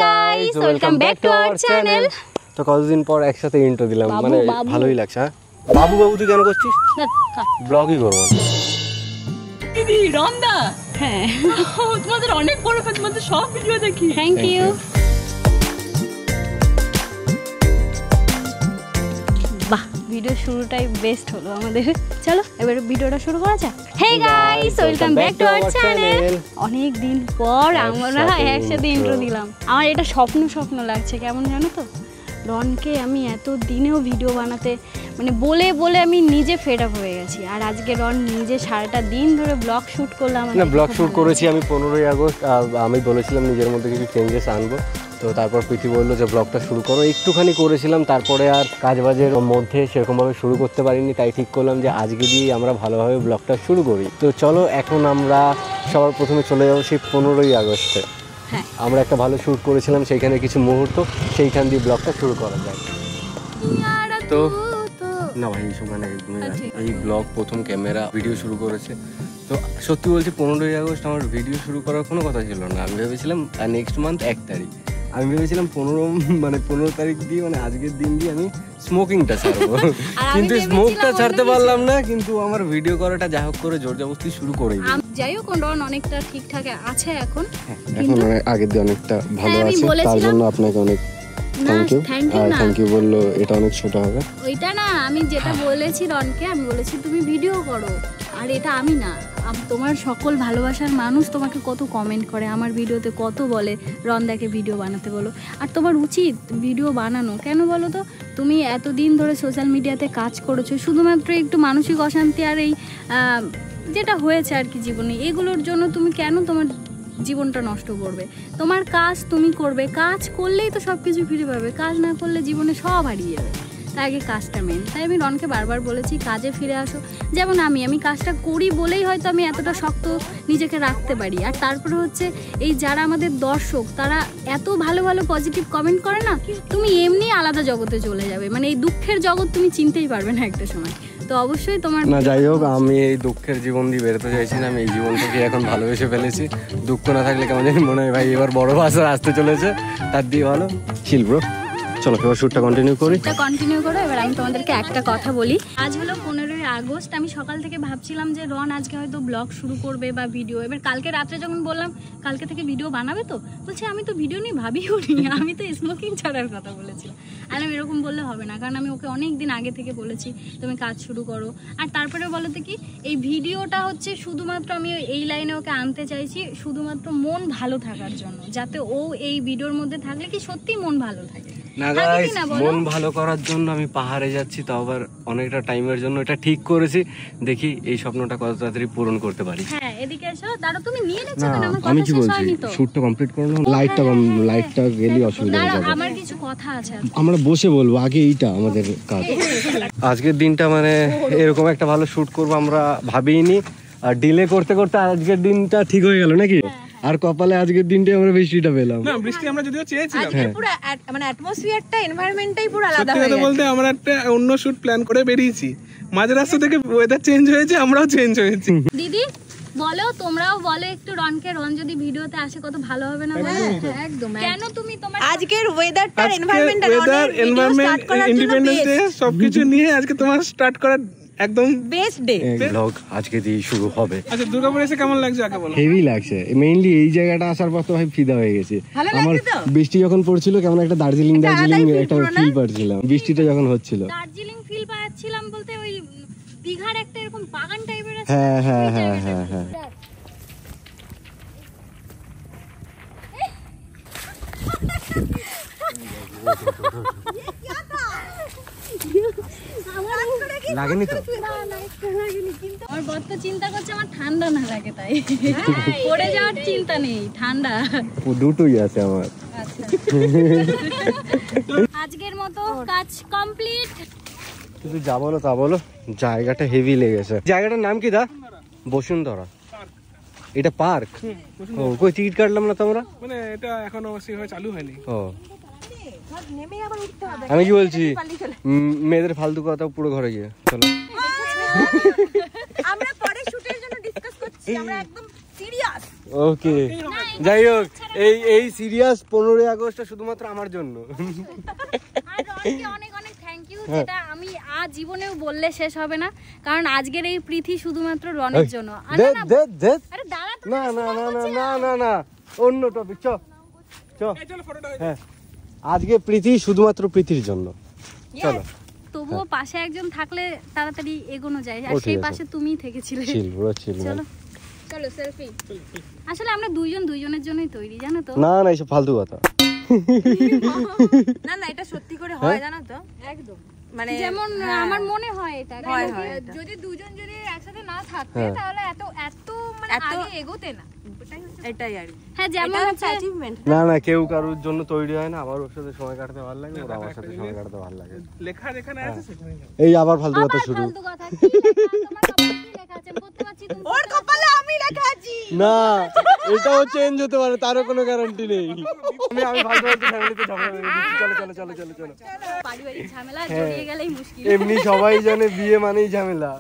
Guys, welcome back to our channel. তো কতদিন পর একসাথে ইন্ট্রো দিলাম, মানে ভালোই লাগছে। হ্যাঁ বাবু বাবু তুই কেন করছিস? ব্লগই করবো দিদি রন্দা। হ্যাঁ তোমাদের অনেক বড় ফ্যান, তোমাদের সব ভিডিও দেখি। Thank you. বাহ, ভিডিও শুরুটাই বেস্ট হলো আমাদের। চলো এবার ভিডিওটা শুরু করা যাক। Hey guys, welcome back to our channel. অনেক দিন পর আমরা একসাথে ইন্ট্রো দিলাম। আমার এটা স্বপ্ন স্বপ্ন লাগছে, কেমন জানো তো? রনকে আমি এত দিনেও ভিডিও বানাতে মানে বলে বলে আমি নিজে ফেড আপ হয়ে গেছি, আর আজকে রন নিজে সারাটা দিন ধরে ব্লগ শ্যুট করলাম। না, ব্লগ শ্যুট করেছি আমি 15ই আগস্ট। আমি বলেছিলাম নিজের মধ্যে কিছু চেঞ্জেস আনবো, তো তারপর প্রীতি বললো যে ব্লগটা শুরু করো। একটুখানি করেছিলাম, তারপরে আর কাজবাজের মধ্যে সেরকমভাবে শুরু করতে পারিনি, তাই ঠিক করলাম যে আজকে দিয়েই আমরা ভালোভাবে ব্লগটা শুরু করি। তো চলো এখন আমরা সবার প্রথমে চলে যাবো সেই 15ই আগস্টে। আমরা একটা ভালো শ্যুট করেছিলাম, সেইখানে কিছু মুহূর্ত, সেইখান দিয়ে ব্লগটা শুরু করা যায়। তো না ভাই মানে এই ব্লগ প্রথম ক্যামেরা ভিডিও শুরু করেছে। তো সত্যি বলছি 15ই আগস্ট আমার ভিডিও শুরু করার কোনো কথা ছিল না। আমি ভেবেছিলাম নেক্সট মান্থ 1 তারিখ, আমি ভেবেছিলাম 15 তারিখ দিয়ে মানে আজকের দিন দিয়ে আমি স্মোকিংটা ছাড়বো, কিন্তু স্মোকটা ছাড়তে পারলাম না। কিন্তু আমার ভিডিও করাটা যা হোক করে জোর জবরদস্তি শুরু করেই। যাই হোক রন অনেকটা ঠিকঠাক আছে এখন, আগের দিয়ে অনেকটা ভালো আছে। তার জন্য আপনাকে অনেক থ্যাংক ইউ বললো, এটা অনেক ছোট হবে। ওইটা না, আমি যেটা বলেছি রনকে, আমি বলেছি তুমি ভিডিও করো, আর এটা আমি না, তোমার সকল ভালোবাসার মানুষ তোমাকে কত কমেন্ট করে আমার ভিডিওতে, কত বলে রনদাকে ভিডিও বানাতে বলো। আর তোমার উচিত ভিডিও বানানো, কেন বলো তো? তুমি এতদিন ধরে সোশ্যাল মিডিয়াতে কাজ করেছো, শুধুমাত্র একটু মানসিক অশান্তি আর এই যেটা হয়েছে আর কি জীবনে, এগুলোর জন্য তুমি কেন তোমার জীবনটা নষ্ট করবে? তোমার কাজ তুমি করবে, কাজ করলেই তো সব কিছু ফিরে পাবে, কাজ না করলে জীবনে সব হারিয়ে যাবে। তাই আগে কাজটা মেন। তাই আমি রনকে বারবার বলেছি কাজে ফিরে আসো। যেমন আমি কাজটা করি বলেই হয়তো আমি এতটা শক্ত নিজেকে রাখতে পারি। আর তারপরে হচ্ছে এই যারা আমাদের দর্শক, তারা এত ভালো ভালো পজিটিভ কমেন্ট করে না, তুমি এমনি আলাদা জগতে চলে যাবে, মানে এই দুঃখের জগৎ তুমি চিনতেই পারবে না একটা সময়। তো অবশ্যই তোমার না, যাই হোক আমি এই দুঃখের জীবন দিয়ে বেরোতে চাইছি না। আমি এই জীবনটাকে এখন ভালোবেসে ফেলেছি। দুঃখ না থাকলে কেমন জানি মনে হয় ভাই এবার বড় বাজার আসতে চলেছে, তার দিয়ে ভালো চিল ব্রো। চলো এবার শ্যুটটা কন্টিনিউ করি। এবার আমি তোমাদেরকে একটা কথা বলি। আজ হলো 15ই আগস্ট। আমি সকাল থেকে ভাবছিলাম যে রন আজকে হয়তো ব্লগ শুরু করবে বা ভিডিও। এবার কালকে রাত্রে যখন বললাম কালকে থেকে ভিডিও বানাবে, তো বলছে আমি তো ভিডিও নিয়ে ভাবিও নি, আমি তো স্মোকিং ছাড়ার কথা বলেছিলাম। আর আমি এরকম বললে হবে না, কারণ আমি ওকে অনেক দিন আগে থেকে বলেছি তুমি কাজ শুরু করো। আর তারপরে বলতে কি, এই ভিডিওটা হচ্ছে শুধুমাত্র আমি এই লাইনে ওকে আনতে চাইছি শুধুমাত্র মন ভালো থাকার জন্য, যাতে ও এই ভিডিওর মধ্যে থাকলে কি সত্যি মন ভালো থাকে। না গাইস, মন ভালো করার জন্য আমি পাহাড়ে যাচ্ছি, তাও আবার অনেকটা টাইমের জন্য। এটা ঠিক করেছি, দেখি এই স্বপ্নটা কত তাড়াতাড়ি পূরণ করতে পারি। হ্যাঁ এদিকে এসো, দাঁড়াও তুমি নিয়ে নিচ্ছ কেন? আমার আমি কথা কি শেষ বলছি, হয়নি তো। শুটটা কমপ্লিট করলাম, লাইটটা গেলি অসুবিধা হয়ে যাবে। আমার কিছু কথা আছে, আমরা বসে বলবো, আগে এইটা আমাদের কাজ। আজকের দিনটা মানে এরকম একটা ভালো শুট করবো আমরা ভাবিনি, আর ডিলে করতে করতে আজকের দিনটা ঠিক হয়ে গেল নাকি? আর কপালে আজকের দিনটাই আমরা বৃষ্টিটা পেলাম। না, বৃষ্টি আমরা যদিও চেয়েছিলাম, আজকে পুরো মানে অ্যাটমসফিয়ারটা, এনভায়রনমেন্টটাই পুরো আলাদা হয়ে গেছে। বলতে আমরা একটা অন্য শুট প্ল্যান করে বেরিয়েছি, মাঝ রাস্তা থেকে ওয়েদার চেঞ্জ হয়েছে, আমরাও চেঞ্জ হয়েছি। দিদি বলো, তোমরাও বলো একটু রনকে, রন যদি ভিডিওতে আসে কত ভালো হবে না? একদম। কেন তুমি তোমার আজকের ওয়েদারটার এনভায়রনমেন্ট, ইন্ডিপেন্ডেন্স ডে সবকিছু নিয়ে আজকে তোমার স্টার্ট করার একদম বেস্ট ডে ব্লগ আজকে দিয়ে শুরু হবে। আচ্ছা, দুর্গাপুর এসে কেমন লাগছে আগে বলো? হেভি লাগছে। মেইনলি এই জায়গাটা আসার পর তো ভাই ফিদা হয়ে গেছে। আমার বৃষ্টি যখন পড়ছিল কেমন একটা দার্জিলিং একটা ফিল পাচ্ছিলাম, বৃষ্টিটা যখন হচ্ছিল। দার্জিলিং ফিল পাচ্ছিলাম বলতে ওই দীঘার একটা এরকম বাগান টাইপের আছে। হ্যাঁ হ্যাঁ হ্যাঁ হ্যাঁ হ্যাঁ। লাগেনি তো? আমার বর তো চিন্তা করছে আমার ঠান্ডা না লাগে, তাই পড়ে যাওয়ার চিন্তা নেই, ঠান্ডা দুটোই আছে আমার। আজকের মতো কাজ কমপ্লিট। তুমি যা বলো তা বলো, জায়গাটা হেভি লেগেছে। জায়গাটার নাম কি দা? বসুন্ধরা। এটা পার্ক? ও, কই টিকিট কাটলাম না তো আমরা? মানে এটা এখনো সেভাবে চালু হয়নি। ও, আমি কি বলছি, মেয়েদের ফালতু কথা পুরো ঘরে গিয়ে চলো। আমরা পরে শুটের জন্য ডিসকাস করছি, আমরা একদম সিরিয়াস। ওকে, যাই হোক এই সিরিয়াস 15ই আগস্টটা শুধুমাত্র আমার জন্য। আর রনকে অনেক অনেক থ্যাংক ইউ, যেটা আমি আজ জীবনেও বললে শেষ হবে না, কারণ আজকের এই প্রীতি শুধুমাত্র রনের জন্য। আরে দাঁড়া, না না না না না না না, অন্য টপিক। চ হ্যাঁ, আজকে প্রীতি শুধুমাত্র প্রীতির জন্য। চলো, তবুও পাশে একজন থাকলে তাড়াতাড়ি এগোনো যায়, আর ও সেই ঠিক আছে। পাশে তুমি থেকেছিলে। চিল ব্রো, চিল। চলো চলো সেলফি। আসলে আমরা দুইজনের জন্যই তৈরি, জানো তো। না না, এইসব ফালতু কথা। না না, এটা সত্যি করে হয়, জানো তো। একদম, মানে যেমন আমার মনে হয় এটা হয়, কেন কি, হয় এটা। যদি দুজন যদি একসাথে না থাকতে হ্যাঁ। তাহলে এত এত মানে এত- আগে এগোতে না। এটাই আর কি। হ্যাঁ, যেমন এটা হচ্ছে অ্যাচিভমেন্ট। না না, কেউ কারোর জন্য তৈরি হয় না। আমার ওর সাথে সময় কাটাতে ভালো লাগে, ওর আমার সাথে সময় কাটাতে ভালো লাগে। লেখা যেখানে আছে সেখানে যাও। এই আবার ফালতু কথা আবার শুরু। ফালতু কথা, কি লেখা? তোমার কপালে কি লেখা আছে? আমি পড়তে পারছি, তুমি ওর কপালে আমি লেখা আছি। না, এটাও চেঞ্জ হতে পারে, তারও কোনো গ্যারান্টি নেই। আমি ফালতু ফালতু ফ্যামিলিতে ঝগড়া করে দিচ্ছি। চলো চলো চলো চলো চলো। পারিবারিক ঝামেলা জড়িয়ে গেলেই মুশকিল। এমনি সবাই জানে বিয়ে মানেই ঝামেলা।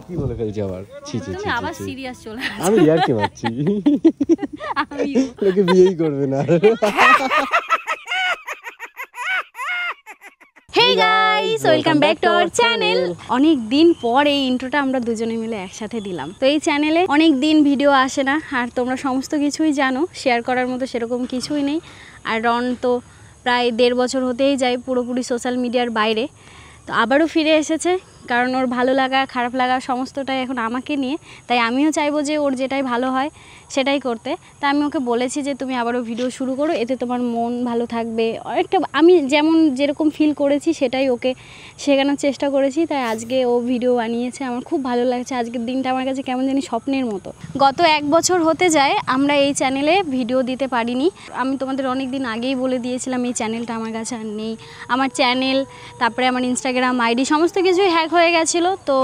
কি বলে ফেলছি আবার, ছি ছি তুমি ছি আবার ছি। সিরিয়াস চলে আসো। আমি ইয়ার কি মারছি, আমিও। লোকে বিয়েই করবে না। Hey guys, welcome back to our channel. অনেক দিন পর এই ইন্ট্রোটা আমরা দুজনে মিলে একসাথে দিলাম। তো এই চ্যানেলে অনেক দিন ভিডিও আসে না, আর তোমরা সমস্ত কিছুই জানো, শেয়ার করার মতো সেরকম কিছুই নেই। আর রন তো প্রায় 1.5 বছর হতেই যায় পুরোপুরি সোশ্যাল মিডিয়ার বাইরে। তো আবারও ফিরে এসেছে, কারণ ওর ভালো লাগা খারাপ লাগা সমস্তটাই এখন আমাকে নিয়ে। তাই আমিও চাইবো যে ওর যেটাই ভালো হয় সেটাই করতে। তা আমি ওকে বলেছি যে তুমি আবারও ভিডিও শুরু করো, এতে তোমার মন ভালো থাকবে। অনেকটা আমি যেরকম ফিল করেছি সেটাই ওকে শেখানোর চেষ্টা করেছি। তাই আজকে ও ভিডিও বানিয়েছে, আমার খুব ভালো লাগছে। আজকের দিনটা আমার কাছে কেমন জানি স্বপ্নের মতো। গত 1 বছর হতে যায় আমরা এই চ্যানেলে ভিডিও দিতে পারিনি। আমি তোমাদের অনেক দিন আগেই বলে দিয়েছিলাম এই চ্যানেলটা আমার কাছে আর নেই। আমার চ্যানেল, তারপরে আমার ইনস্টাগ্রাম আইডি সমস্ত কিছুই হ্যাক হয়ে গেছিলো। তো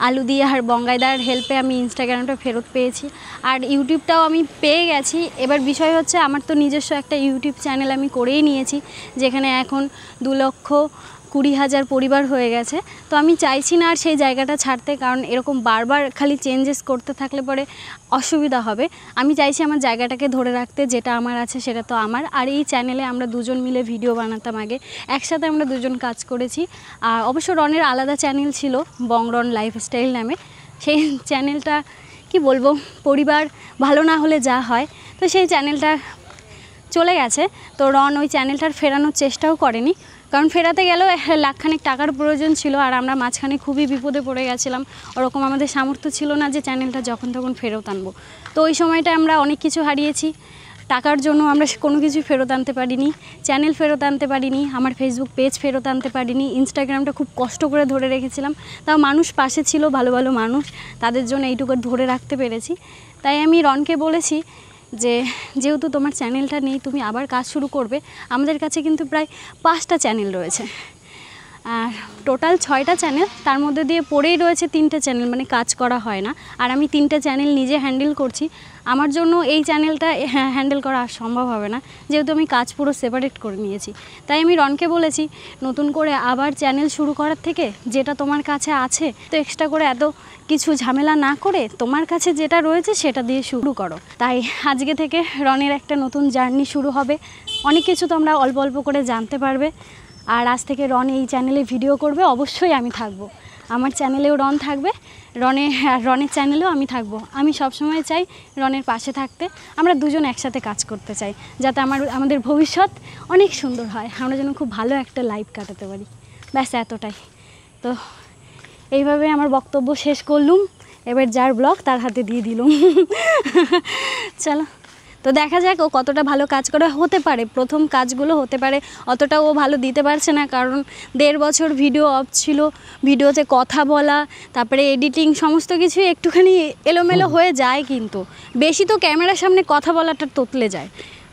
আলুদি আর বঙ্গাইদার হেল্পে আমি ইনস্টাগ্রামটা ফেরত পেয়েছি, আর ইউটিউবটাও আমি পেয়ে গেছি। এবার বিষয় হচ্ছে, আমার তো নিজস্ব একটা ইউটিউব চ্যানেল আমি করেই নিয়েছি, যেখানে এখন 2,20,000 পরিবার হয়ে গেছে। তো আমি চাইছি না আর সেই জায়গাটা ছাড়তে, কারণ এরকম বারবার খালি চেঞ্জেস করতে থাকলে পরে অসুবিধা হবে। আমি চাইছি আমার জায়গাটাকে ধরে রাখতে, যেটা আমার আছে সেটা তো আমার। আর এই চ্যানেলে আমরা দুজন মিলে ভিডিও বানাতাম আগে, একসাথে আমরা দুজন কাজ করেছি। আর অবশ্য রনের আলাদা চ্যানেল ছিল, বংরন লাইফস্টাইল নামে। সেই চ্যানেলটা কি বলবো, পরিবার ভালো না হলে যা হয়, তো সেই চ্যানেলটা চলে গেছে। তো রন ওই চ্যানেলটার ফেরানোর চেষ্টাও করেনি, কারণ ফেরাতে গেলেও 1,00,000 টাকার প্রয়োজন ছিল, আর আমরা মাঝখানে খুবই বিপদে পড়ে গেছিলাম। ওরকম আমাদের সামর্থ্য ছিল না যে চ্যানেলটা যখন তখন ফেরত আনবো। তো ওই সময়টা আমরা অনেক কিছু হারিয়েছি, টাকার জন্য আমরা কোনো কিছু ফেরত আনতে পারিনি, চ্যানেল ফেরত আনতে পারিনি, আমার ফেসবুক পেজ ফেরত আনতে পারিনি, ইনস্টাগ্রামটা খুব কষ্ট করে ধরে রেখেছিলাম। তাও মানুষ পাশে ছিল, ভালো ভালো মানুষ, তাদের জন্য এইটুকু ধরে রাখতে পেরেছি। তাই আমি রনকে বলেছি যে যেহেতু তোমার চ্যানেলটা নেই, তুমি আবার কাজ শুরু করবে। আমাদের কাছে কিন্তু প্রায় 5টা চ্যানেল রয়েছে, আর টোটাল 6টা চ্যানেল, তার মধ্যে দিয়ে পড়েই রয়েছে 3টে চ্যানেল, মানে কাজ করা হয় না। আর আমি 3টে চ্যানেল নিজে হ্যান্ডেল করছি। আমার জন্য এই চ্যানেলটা হ্যান্ডেল করা আর সম্ভব হবে না, যেহেতু আমি কাজ পুরো সেপারেট করে নিয়েছি। তাই আমি রনকে বলেছি, নতুন করে আবার চ্যানেল শুরু করার থেকে যেটা তোমার কাছে আছে, তো এক্সট্রা করে এত কিছু ঝামেলা না করে তোমার কাছে যেটা রয়েছে সেটা দিয়ে শুরু করো। তাই আজকে থেকে রনের একটা নতুন জার্নি শুরু হবে। অনেক কিছু তোমরা অল্প অল্প করে জানতে পারবে। আর আজ থেকে রন এই চ্যানেলে ভিডিও করবে, অবশ্যই আমি থাকবো। আমার চ্যানেলেও রন থাকবে, রনের চ্যানেলেও আমি থাকবো। আমি সবসময় চাই রনের পাশে থাকতে, আমরা দুজন একসাথে কাজ করতে চাই, যাতে আমাদের ভবিষ্যৎ অনেক সুন্দর হয়, আমরা যেন খুব ভালো একটা লাইফ কাটাতে পারি। ব্যাস এতটাই। তো এইভাবে আমার বক্তব্য শেষ করলুম, এবার যার ব্লগ তার হাতে দিয়ে দিলুম। চলো, তো দেখা যাক ও কতটা ভালো কাজ করে। হতে পারে প্রথম কাজগুলো হতে পারে অতটা ও ভালো দিতে পারছে না, কারণ 1.5 বছর ভিডিও অফ ছিল, ভিডিওতে কথা বলা, তারপরে এডিটিং সমস্ত কিছুই একটুখানি এলোমেলো হয়ে যায়, কিন্তু বেশি তো ক্যামেরার সামনে কথা বলাটা তোতলে যায়।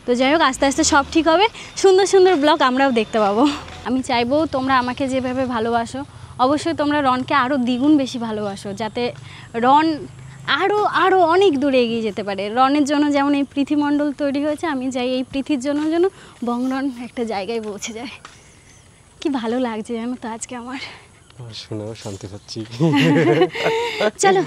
তো যাই হোক, আস্তে আস্তে সব ঠিক হবে, সুন্দর সুন্দর ব্লগ আমরাও দেখতে পাবো। আমি চাইবো তোমরা আমাকে যেভাবে ভালোবাসো, অবশ্যই তোমরা রনকে আরও দ্বিগুণ বেশি ভালোবাসো, যাতে রন আরও অনেক দূরে এগিয়ে যেতে পারে। রনের জন্য যেমন এই পৃথিমণ্ডল তৈরি হয়েছে, আমি চাই এই পৃথিবীর জন্য যেন বংরন একটা জায়গায় পৌঁছে যায়। কি ভালো লাগছে জানো তো আজকে আমার। শুনেও শান্তি পাচ্ছি। চলো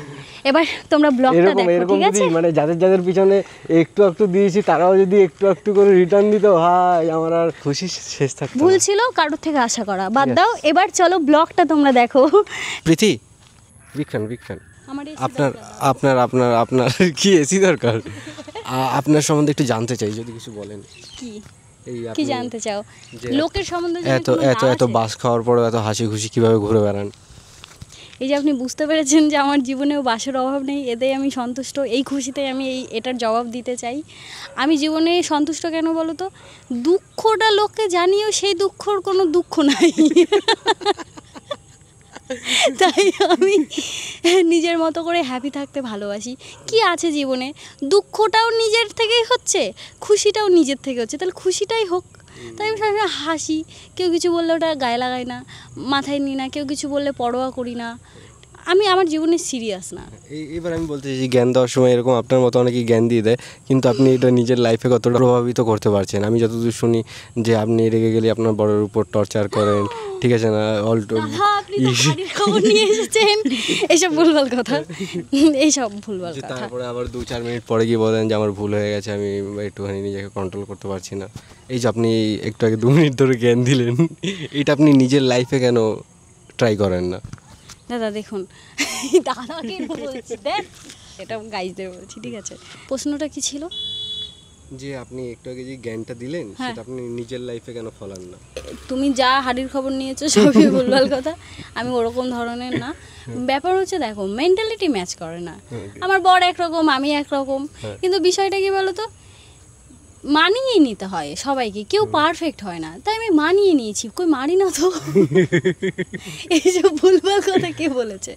এবার তোমরা ব্লগটা এরকম দেখো, এরকম ঠিক আছে? যদি মানে যাদের পিছনে একটু একটু দিয়েছি তারাও যদি একটু একটু করে রিটার্ন দিত, ভাই আমার আর খুশি শেষ থাকতো ভুল না। ছিল কারোর থেকে আশা করা, বাদ দাও। এবার চলো ব্লগটা তোমরা দেখো। প্রীতি, বিগ ফ্যান। আমার AC আপনার দরকার। আপনার আপনার আপনার কি এসি দরকার? আপনার সম্বন্ধে একটু জানতে চাই, যদি কিছু বলেন। কি এই কি আপনি জানতে চাও? যে লোকের সম্বন্ধে জেনে এত কোনো এত লাভ এত আছে? বাস খাওয়ার পরেও এত হাসি খুশি কিভাবে ঘুরে বেড়ান? এই যে আপনি বুঝতে পেরেছেন যে আমার জীবনেও বাসের অভাব নেই, এতেই আমি সন্তুষ্ট। এই খুশিতেই আমি এটার জবাব দিতে চাই। আমি জীবনে সন্তুষ্ট কেন বলো তো? দুঃখটা লোককে জানিও সেই দুঃখর কোনো দুঃখ নাই। তাই আমি নিজের মতো করে হ্যাপি থাকতে ভালোবাসি। কি আছে জীবনে? দুঃখটাও নিজের থেকেই হচ্ছে, খুশিটাও নিজের থেকে হচ্ছে, তাহলে খুশিটাই হোক। তাই আমি সবসময় হাসি, কেউ কিছু বললে ওটা গায়ে লাগাই না, মাথায় নিই না, কেউ কিছু বললে পরোয়া করি না। আমি আমার জীবনে সিরিয়াস না। এবার আমি বলতে চাই, জ্ঞান দেওয়ার সময় এরকম আপনার মতো অনেকেই জ্ঞান দিয়ে দেয়, কিন্তু আপনি এটা নিজের লাইফে কতটা প্রভাবিত করতে পারছেন? আমি যতদূর শুনি যে আপনি রেগে গেলে আপনার বড়ের উপর টর্চার করেন, ঠিক আছে না? দাদা, আপনি তো বাড়ির খবর নিয়ে এসেছেন। এইসব ভুলভাল কথা, এইসব ভুলভাল কথা। তারপরে আবার 2-4 মিনিট পরে গিয়ে বলেন যে আমার ভুল হয়ে গেছে, আমি একটুখানি নিজেকে কন্ট্রোল করতে পারছি না। এই যে আপনি একটু আগে 2 মিনিট ধরে জ্ঞান দিলেন, এটা আপনি নিজের লাইফে কেন ট্রাই করেন না? দাদা দেখুন, দাদাকে বলছি, দেখ এটা গাইজদের বলছি, ঠিক আছে? প্রশ্নটা কি ছিল? যে আপনি একটু আগে যে জ্ঞানটা দিলেন, হ্যাঁ। সেটা আপনি নিজের লাইফে কেন ফলান না? তুমি যা হাড়ির খবর নিয়েছো সবই ভুলভাল কথা। আমি ওরকম ধরনের না। ব্যাপার হচ্ছে দেখো, মেন্টালিটি ম্যাচ করে না। আমার বর একরকম, আমি একরকম, কিন্তু বিষয়টা কি বলো তো, মানিয়ে নিতে হয় সবাইকে, কেউ পারফেক্ট হয় না। তাই আমি মানিয়ে নিয়েছি, কই মারি না তো। এইসব ভুলভাল কথা কে বলেছে?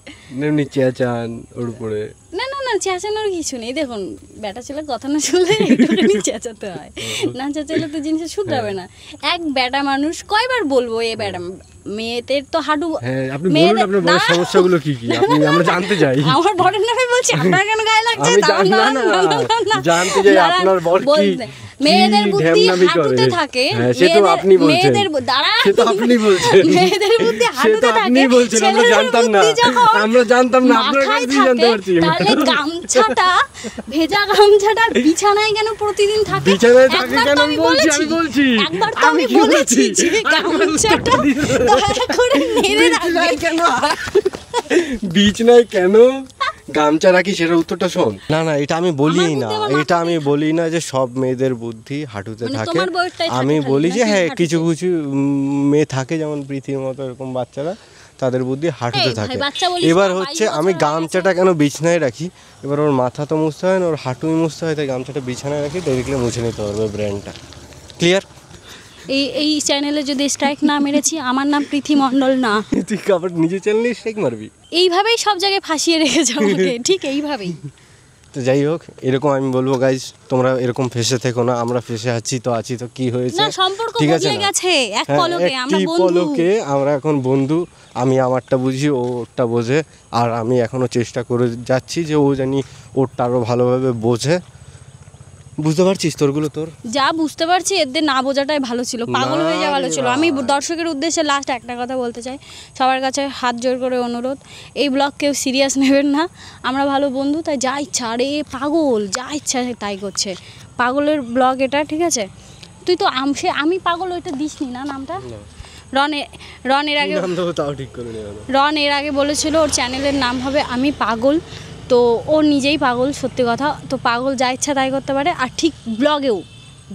এমনি চেঁচান ওর উপরে? না না না, চেঁচানোর কিছু নেই। দেখুন, বেটা ছেলে কথা না শুনলে একটুখানি চেঁচাতে হয়, না চেঁচালে তো জিনিসটা শুধরাবে না। এক বেটা মানুষ কয়বার বলবো এ বেটা? মেয়েদের তো হাঁটু, হ্যাঁ, আপনি বলুন আপনার বড় সমস্যাগুলো কি কি, আপনি আমরা জানতে চাই। আমার বরের নামে বলছি, আপনার কেন গায়ে লাগছে? আমি তার না, না, না, না, না, না। জানতে চাই দাঁড়ান, আপনার বর কি বলতে- মেয়েদের বুদ্ধি ঢ্যামনামি করে। হাঁটুতে থাকে। হ্যাঁ, সে তো আপনি বলছেন। মেয়েদের দাঁড়ান, সে তো আপনি বলছেন। মেয়েদের বুদ্ধি সে তো হাঁটুতে থাকে, আপনি বলছেন, আমরা ছেলেদের জানতাম না। বুদ্ধি যখন আমরা জানতাম না, আপনার মাথায় কাছ থেকে জানতে থাকে, পারছি। তাহলে গামছাটা, ভেজা গামছাটা বিছানায় কেন প্রতিদিন থাকে? বিছানায় থাকে একবার কেন তো আমি বলছি, আমি বলছি। একবার তো আমি আমি কি বলেছি বলছি? যে গামছাটা দয়া করে নেড়ে রাখবে। কেন বীজ নাই কেন গামছা রাখি, সেটার উত্তরটা শোন। না না, এটা আমি বলি আমার না, বুদ্ধি আমার এটা মাথায় আমি নেই। বলি না যে সব মেয়েদের বুদ্ধি হাঁটুতে মানে থাকে। তোমার বউয়েরটাই থাকে আমি খালি, বলি যে নাকি হ্যাঁ, হাঁটুতে? কিছু কিছু মেয়ে থাকে, যেমন পৃথিবীর মতো এরকম বাচ্চারা, তাদের বুদ্ধি হাঁটুতে এই ভাই, থাকে। বাচ্চা বলিস এবার না, হচ্ছে 22 আমি বছর হয়ে গামছাটা কেন বিছানায় রাখি, এবার ওর মাথা তো মুছতে হয় না, ওর হাঁটুই মুছতে হয়, তাই গামছাটা বিছানায় রাখি, দেখলে মুছে নিতে পারবে ব্র্যান্ডটা। ক্লিয়ার? এই চ্যানেলে যদি স্ট্রাইক না মেরেছি, আমার নাম পৃথি মণ্ডল না। তুই আবার নিজে চ্যানেলে স্ট্রাইক মারবি? এইভাবেই সব জায়গায় ফাঁসিয়ে রেখেছে আমাকে, ঠিক এইভাবেই। তো যাই হোক, এরকম আমি বলবো গাইজ, তোমরা এরকম ফেসে থেকো না। আমরা ফেসে আছি তো কি হয়েছে, না, সম্পর্ক ঠিক আছে বদলে না? গেছে এক হ্যাঁ, পলকে, আমরা একটি বন্ধু। পলকে আমরা এখন বন্ধু। আমি আমারটা বুঝি, ও ওরটা বোঝে, আর আমি এখনো চেষ্টা করে যাচ্ছি যে ও জানি ওরটা আরও ভালোভাবে বোঝে। বুঝতে পারছিস তোরগুলো? তোর যা বুঝতে পারছি, এদের না বোঝাটাই ভালো ছিল, পাগল না হয়ে যাওয়া ভালো রে ছিল। আমি দর্শকের উদ্দেশ্যে লাস্ট একটা কথা বলতে চাই, সবার কাছে হাত জোর করে অনুরোধ, এই ব্লগ কেউ সিরিয়াস নেবেন না। আমরা ভালো বন্ধু, তাই যা ইচ্ছা, আরে পাগল যা ইচ্ছা তাই করছে, পাগলের ব্লগ এটা, ঠিক আছে? তুই তো আমি পাগল ওইটা দিসনি না নামটা? রন এর আগে নাম দেবো তাও ঠিক করে নেবে না। রন এর আগে বলেছিল ওর চ্যানেলের নাম হবে আমি পাগল, তো ও নিজেই পাগল, সত্যি কথা। তো পাগল যা ইচ্ছা তাই করতে পারে, আর ঠিক ব্লগেও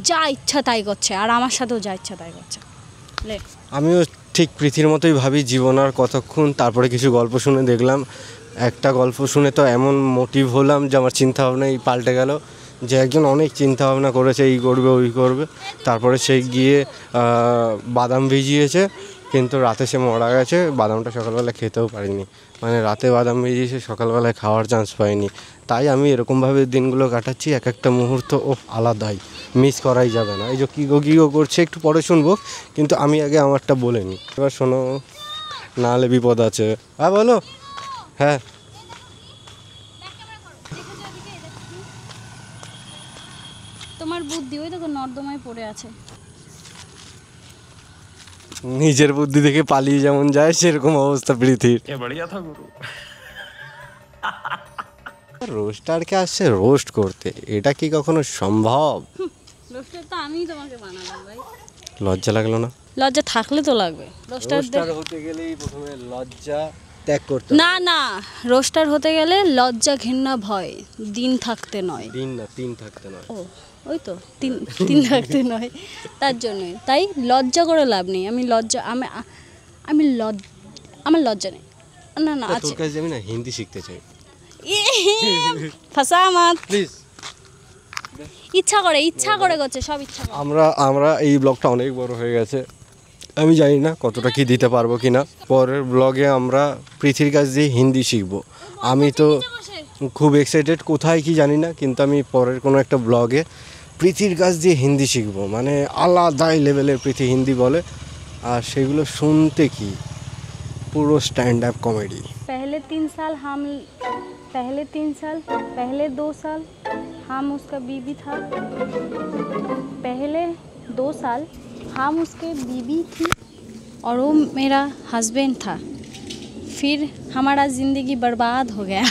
যা ইচ্ছা তাই করছে, আর আমার সাথেও যা ইচ্ছা তাই করছে। আমিও ঠিক পৃথিবীর মতোই ভাবি, জীবন আর কতক্ষণ। তারপরে কিছু গল্প শুনে দেখলাম, একটা গল্প শুনে তো এমন মোটিভ হলাম যে আমার চিন্তাভাবনাই পাল্টে গেল, যে একজন অনেক চিন্তাভাবনা করেছে, এই করবে ওই করবে, তারপরে সে গিয়ে বাদাম ভিজিয়েছে, কিন্তু রাতে সে মারা গেছে। বাদামটা সকালবেলা খেতেও পারিনি, মানে রাতে বাদাম ভিজিয়েছে, সকালবেলায় খাওয়ার চান্স পাইনি। তাই আমি এরকমভাবে দিনগুলো কাটাচ্ছি, এক একটা মুহূর্ত আলাদাই, মিস করাই যাবে না। এই যে কী গো করছে একটু পরে শুনবো, কিন্তু আমি আগে আমারটা বলে নিই। এবার শোনো, নাহলে বিপদ আছে। হ্যাঁ বলো। হ্যাঁ, তোমার বুদ্ধি ওই দেখো নর্দমায় পড়ে আছে। নিজের বুদ্ধি থেকে পালিয়ে যেমন যায় সেরকম অবস্থা পৃথিবীর। রোস্টারকে আসছে রোস্ট করতে, এটা কি কখনো সম্ভব? রোস্টার তো আমিই তোমাকে বানালাম ভাই। লজ্জা লাগলো না? লজ্জা থাকলে তো লাগবে। রোস্টার হতে গেলেই প্রথমে লজ্জা ত্যাগ করতে না না, রোস্টার হতে গেলে লজ্জা ঘেন্না ভয় দিন থাকতে নয়। দিন না, তিন থাকতে নয়। ও ওই তো তিন তিন থাকতে নয়, তার জন্যই। তাই লজ্জা করে লাভ নেই। আমি লজ্জা আমার লজ্জা নেই। না না আছে। তোর কাছে আমি না হিন্দি শিখতে চাই, ফাঁসা মাত। প্লিজ। ইচ্ছা করে করছে, সব ইচ্ছা করে। আমরা এই ব্লগটা অনেক বড় হয়ে গেছে, আমি জানি না কতটা কি দিতে পারবো কি না। পরের ব্লগে আমরা পৃথিবীর কাছ দিয়ে হিন্দি শিখবো। আমি তো খুব এক্সাইটেড, কোথায় কি জানি না, কিন্তু আমি পরের কোনো একটা ব্লগে পৃথিবীর কাছ দিয়ে হিন্দি শিখবো, মানে আলাদাই লেভেলের পৃথি হিন্দি বলে, আর সেগুলো শুনতে কি পুরো স্ট্যান্ড আপ কমেডি। पहले 2 साल हम उसका बीवी था। पहले 2 साल हम उसके बीवी थी और वो मेरा हस्बैंड था। फिर हमारा ज़िंदगी बर्बाद हो गया।